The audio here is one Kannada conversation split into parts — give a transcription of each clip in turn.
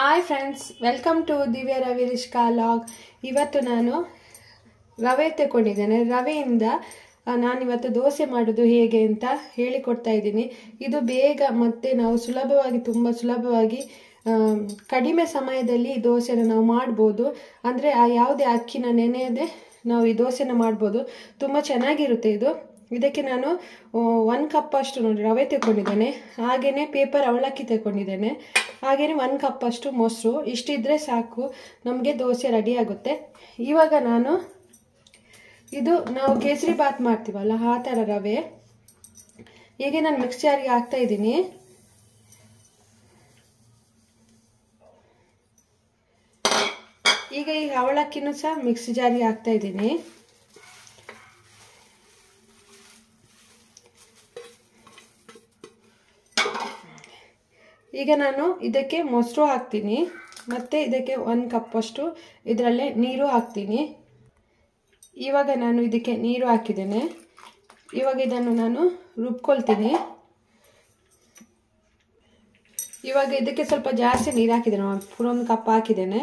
ಹಾಯ್ ಫ್ರೆಂಡ್ಸ್, ವೆಲ್ಕಮ್ ಟು ದಿವ್ಯ ರವಿ ರಿಷ್ಕಾ ಲಾಗ್. ಇವತ್ತು ನಾನು ರವೆ ತಗೊಂಡಿದ್ದೇನೆ. ರವೆಯಿಂದ ನಾನಿವತ್ತು ದೋಸೆ ಮಾಡೋದು ಹೇಗೆ ಅಂತ ಹೇಳಿಕೊಡ್ತಾ ಇದ್ದೀನಿ. ಇದು ಬೇಗ ಮತ್ತು ನಾವು ತುಂಬ ಸುಲಭವಾಗಿ ಕಡಿಮೆ ಸಮಯದಲ್ಲಿ ಈ ದೋಸೆನ ನಾವು ಮಾಡ್ಬೋದು. ಅಂದರೆ ಯಾವುದೇ ಅಕ್ಕಿನ ನೆನೆಯದೆ ನಾವು ಈ ದೋಸೆನ ಮಾಡ್ಬೋದು. ತುಂಬ ಚೆನ್ನಾಗಿರುತ್ತೆ ಇದು. ಇದಕ್ಕೆ ನಾನು 1 ಕಪ್ ಅಷ್ಟು ನೋಡಿ ರವೆ ತಗೊಂಡಿದ್ದೇನೆ. ಹಾಗೆಯೇ ಪೇಪರ್ ಅವಲಕ್ಕಿ ತಗೊಂಡಿದ್ದೇನೆ. ಹಾಗೆಯೇ 1 ಕಪ್ ಅಷ್ಟು ಮೊಸರು. ಇಷ್ಟಿದ್ರೆ ಸಾಕು, ನಮಗೆ ದೋಸೆ ರೆಡಿ ಆಗುತ್ತೆ. ಇವಾಗ ನಾವು ಕೇಸರಿ ಬಾತ್ ಮಾಡ್ತೀವಲ್ಲ ಆ ಥರ ರವೆ ಹೀಗೆ ನಾನು ಮಿಕ್ಸ್ ಜಾರಿಗೆ ಹಾಕ್ತಾ ಇದ್ದೀನಿ. ಈಗ ಈ ಅವಲಕ್ಕಿನೂ ಸಹ ಮಿಕ್ಸ್ ಜಾರಿಗೆ ಹಾಕ್ತಾ ಇದ್ದೀನಿ. ಈಗ ನಾನು ಇದಕ್ಕೆ ಮೊಸರು ಹಾಕ್ತೀನಿ ಮತ್ತು ಇದಕ್ಕೆ 1 ಕಪ್ ಅಷ್ಟು ಇದರಲ್ಲೇ ನೀರು ಹಾಕ್ತೀನಿ. ಇವಾಗ ನಾನು ಇದಕ್ಕೆ ನೀರು ಹಾಕಿದ್ದೇನೆ. ಇವಾಗ ಇದನ್ನು ನಾನು ರುಬ್ಕೊಳ್ತೀನಿ. ಇವಾಗ ಇದಕ್ಕೆ ಸ್ವಲ್ಪ ಜಾಸ್ತಿ ನೀರು ಹಾಕಿದ್ದೇನೆ, ಪೂರ 1 ಕಪ್ ಹಾಕಿದ್ದೇನೆ.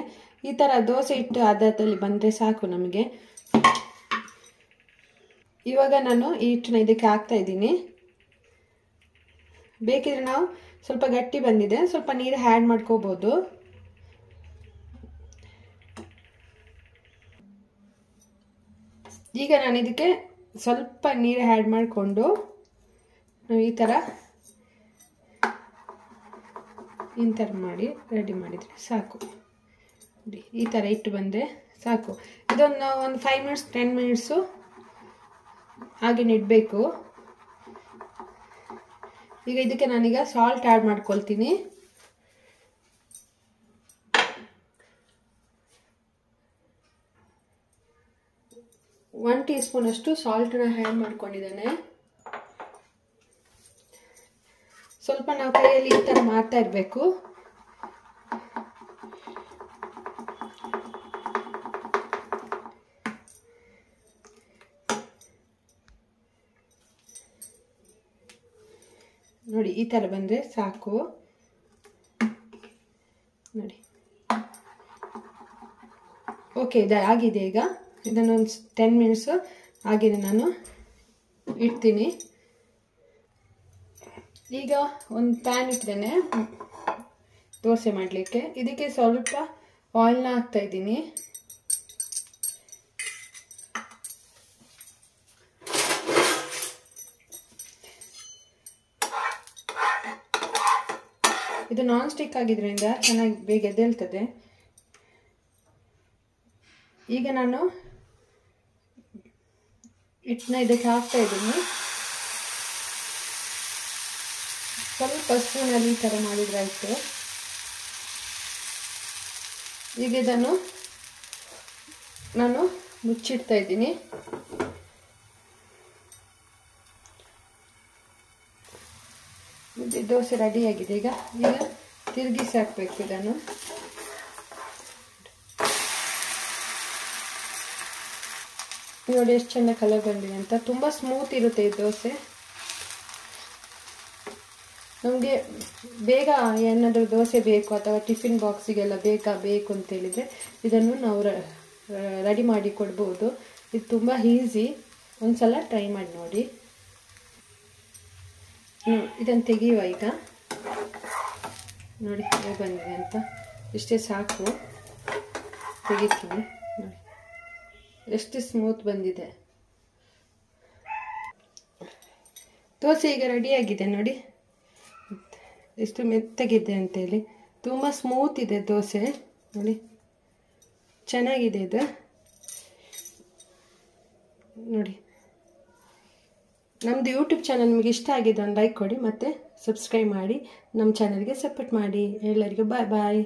ಈ ಥರ ದೋಸೆ ಹಿಟ್ಟು ಅದರಲ್ಲಿ ಬಂದರೆ ಸಾಕು ನಮಗೆ. ಇವಾಗ ನಾನು ಈ ಹಿಟ್ಟನ್ನ ಇದಕ್ಕೆ ಹಾಕ್ತಾ ಇದ್ದೀನಿ. ಬೇಕಿದ್ರೆ ನಾವು ಸ್ವಲ್ಪ ಗಟ್ಟಿ ಬಂದಿದೆ, ಸ್ವಲ್ಪ ನೀರು ಆ್ಯಡ್ ಮಾಡ್ಕೋಬೋದು. ಈಗ ನಾನು ಇದಕ್ಕೆ ಸ್ವಲ್ಪ ನೀರು ಆ್ಯಡ್ ಮಾಡಿಕೊಂಡು ನಾವು ಈ ಥರ ಮಾಡಿ ರೆಡಿ ಮಾಡಿದರೆ ಸಾಕು. ಈ ಥರ ಇಟ್ಟು ಬಂದರೆ ಸಾಕು. ಇದನ್ನು ಒಂದು 5 ಮಿನಿಟ್ಸ್ 10 ಮಿನಿಟ್ಸು ಹಾಗೆ ಇಡಬೇಕು. ಈಗ ಇದಕ್ಕೆ ನಾನೀಗ ಸಾಲ್ಟ್ ಆ್ಯಡ್ ಮಾಡ್ಕೊಳ್ತೀನಿ. ಒನ್ ಟೀ ಸ್ಪೂನ್ ಅಷ್ಟು ಸಾಲ್ಟನ್ನ ಆ್ಯಡ್ ಮಾಡ್ಕೊಂಡಿದ್ದೇನೆ. ಸ್ವಲ್ಪ ನಾವು ಕೈಯಲ್ಲಿ ಈ ಥರ ಮಾಡ್ತಾ ಇರಬೇಕು. ನೋಡಿ, ಈ ಥರ ಬಂದರೆ ಸಾಕು. ನೋಡಿ, ಓಕೆ, ಆಗಿದೆ. ಈಗ ಇದನ್ನು ಒಂದು 10 ಮಿನಿಟ್ಸು ಹಾಗೆ ನಾನು ಇಡ್ತೀನಿ. ಈಗ ಒಂದು ಪ್ಯಾನ್ ಇಟ್ಟಿದ್ದೇನೆ ದೋಸೆ ಮಾಡಲಿಕ್ಕೆ. ಇದಕ್ಕೆ ಸ್ವಲ್ಪ ಆಯಿಲ್ನ ಹಾಕ್ತಾ ಇದ್ದೀನಿ. ಇದು ನಾನ್ ಸ್ಟಿಕ್ ಆಗಿದ್ರಿಂದ ಚೆನ್ನಾಗಿ ಬೇಗ ಎದ್ದೇಳ್ತದೆ. ಈಗ ನಾನು ಹಿಟ್ಟನ್ನ ಇದಕ್ಕೆ ಹಾಕ್ತಾ ಇದ್ದೀನಿ. ಸ್ವಲ್ಪ ಸ್ಪೂನಲ್ಲಿ ಈ ಥರ ಮಾಡಿದ್ರೆ ಆಯಿತು. ಈಗ ಇದನ್ನು ನಾನು ಮುಚ್ಚಿಡ್ತಾ ಇದ್ದೀನಿ. ದೋಸೆ ರೆಡಿಯಾಗಿದೆ. ಈಗ ತಿರುಗಿಸಿ ಹಾಕಬೇಕು ಇದನ್ನು. ನೋಡಿ ಎಷ್ಟು ಚೆಂದ ಕಲರ್ ಬಂದಿದೆ ಅಂತ. ತುಂಬ ಸ್ಮೂತ್ ಇರುತ್ತೆ ಈ ದೋಸೆ. ನಮಗೆ ಬೇಗ ಏನಾದರೂ ದೋಸೆ ಬೇಕು ಅಥವಾ ಟಿಫಿನ್ ಬಾಕ್ಸಿಗೆಲ್ಲ ಬೇಗ ಬೇಕು ಅಂತೇಳಿದರೆ ಇದನ್ನು ನಾವು ರೆಡಿ ಮಾಡಿ ಕೊಡ್ಬೋದು. ಇದು ತುಂಬ ಈಸಿ. ಒಂದ್ಸಲ ಟ್ರೈ ಮಾಡಿ ನೋಡಿ. ಇದನ್ನು ತೆಗೆಯುವ. ಈಗ ನೋಡಿ ಹೇಗೆ ಬಂದಿದೆ ಅಂತ. ಇಷ್ಟೇ ಸಾಕು, ತೆಗಿತೀನಿ. ನೋಡಿ ಎಷ್ಟು ಸ್ಮೂತ್ ಬಂದಿದೆ ದೋಸೆ. ಈಗ ರೆಡಿಯಾಗಿದೆ ನೋಡಿ, ಎಷ್ಟು ಮೆತ್ತಗಿದೆ ಅಂತೇಳಿ. ತುಂಬ ಸ್ಮೂತ್ ಇದೆ ದೋಸೆ. ನೋಡಿ ಚೆನ್ನಾಗಿದೆ ಇದು. ನೋಡಿ, ನಮ್ಮದು ಯೂಟ್ಯೂಬ್ ಚಾನಲ್ ನಿಮಗೆ ಇಷ್ಟ ಆಗಿದೆ ಒಂದು ಲೈಕ್ ಕೊಡಿ ಮತ್ತು ಸಬ್ಸ್ಕ್ರೈಬ್ ಮಾಡಿ. ನಮ್ಮ ಚಾನಲ್ಗೆ ಸಪೋರ್ಟ್ ಮಾಡಿ. ಎಲ್ಲರಿಗೂ ಬಾಯ್ ಬಾಯ್.